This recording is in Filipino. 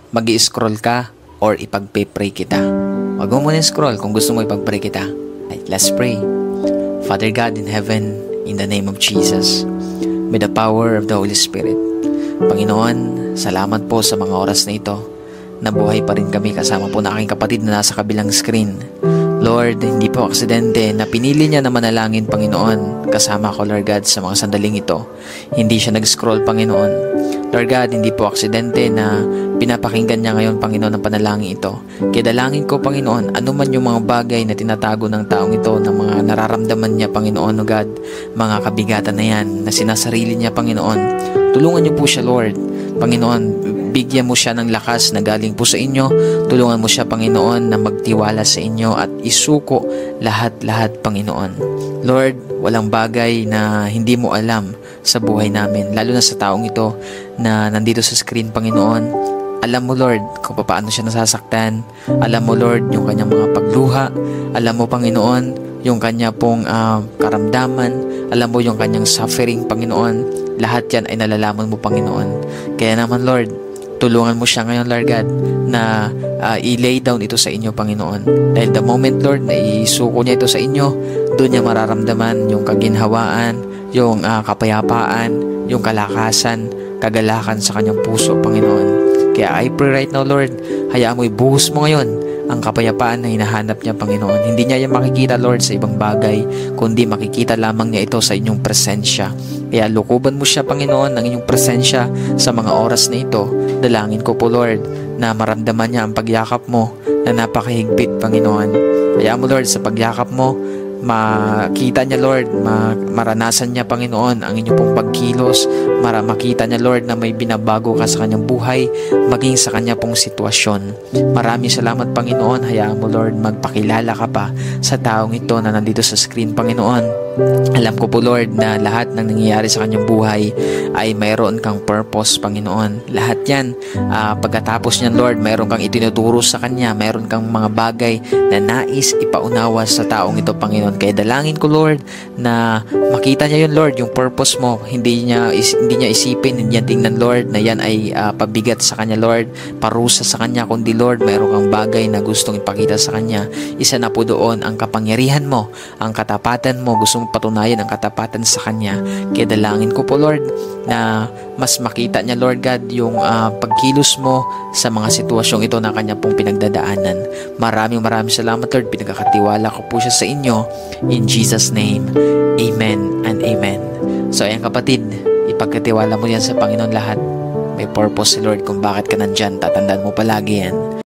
Mag-i-scroll ka or ipagpe-pray kita? Wag mo muna scroll kung gusto mo ipag-pray kita. Right, let's pray. Father God in heaven, in the name of Jesus, with the power of the Holy Spirit, Panginoon, salamat po sa mga oras na ito. Nabuhay pa rin kami kasama po na aking kapatid na nasa kabilang screen. Lord, hindi po aksidente na pinili niya na manalangin, Panginoon, kasama ko, Lord God, sa mga sandaling ito. Hindi siya nag-scroll, Panginoon. Lord God, hindi po aksidente na pinapakinggan niya ngayon, Panginoon, ang panalangin ito. Kaya dalangin ko, Panginoon, ano man yung mga bagay na tinatago ng taong ito, ng mga nararamdaman niya, Panginoon, O God, mga kabigatan na yan, na sinasarili niya, Panginoon. Tulungan niyo po siya, Lord. Panginoon, bigyan mo siya ng lakas na galing po sa inyo. Tulungan mo siya, Panginoon, na magtiwala sa inyo at isuko lahat-lahat, Panginoon. Lord, walang bagay na hindi mo alam sa buhay namin, lalo na sa taong ito na nandito sa screen, Panginoon. Alam mo, Lord, kung paano siya nasasaktan. Alam mo, Lord, yung kanyang mga pagluha. Alam mo, Panginoon, yung kanya pong karamdaman. Alam mo yung kanyang suffering, Panginoon. Lahat yan ay nalalaman mo, Panginoon. Kaya naman, Lord, tulungan mo siya ngayon, Lord God, na i-lay down ito sa inyo, Panginoon. Dahil the moment, Lord, na isuko niya ito sa inyo, doon niya mararamdaman yung kaginhawaan, yung kapayapaan, yung kalakasan, kagalakan sa kanyang puso, Panginoon. Kaya I pray right now, Lord, hayaan mo ibuhos mo ngayon ang kapayapaan na hinahanap niya, Panginoon. Hindi niya yan makikita, Lord, sa ibang bagay, kundi makikita lamang niya ito sa inyong presensya. Kaya lukuban mo siya, Panginoon, ng inyong presensya sa mga oras na ito. Dalangin ko po, Lord, na maramdaman niya ang pagyakap mo na napakahigpit, Panginoon. Kaya mo, Lord, sa pagyakap mo, makita niya, Lord, maranasan niya, Panginoon, ang inyong pong pagkilos, makita niya, Lord, na may binabago ka sa kanyang buhay, maging sa kanya pong sitwasyon. Maraming salamat, Panginoon. Hayaan mo, Lord, magpakilala ka pa sa taong ito na nandito sa screen, Panginoon. Alam ko po, Lord, na lahat ng nangyayari sa kanyang buhay ay mayroon kang purpose, Panginoon. Lahat yan, pagkatapos niyan, Lord, mayroon kang itinuturo sa kanya, mayroon kang mga bagay na nais ipaunawa sa taong ito, Panginoon. Kaya dalangin ko, Lord, na makita niya yun, Lord, yung purpose mo. Hindi niya isipin, hindi niya tingnan, Lord, na yan ay pabigat sa kanya, Lord, parusa sa kanya, kundi, Lord, mayroon kang bagay na gustong ipakita sa kanya. Isa na po doon ang kapangyarihan mo, ang katapatan mo, gustong patunayan ang katapatan sa kanya. Kaya dalangin ko po, Lord, na mas makita niya, Lord God, yung pagkilos mo sa mga sitwasyong ito na kanya pong pinagdadaanan. Maraming salamat, Lord. Pinagkakatiwala ko po siya sa inyo. In Jesus' name, Amen and Amen. So ayan, kapatid, ipagkatiwala mo yan sa Panginoon lahat. May purpose si Lord kung bakit ka nandyan. Tatandaan mo palagi yan.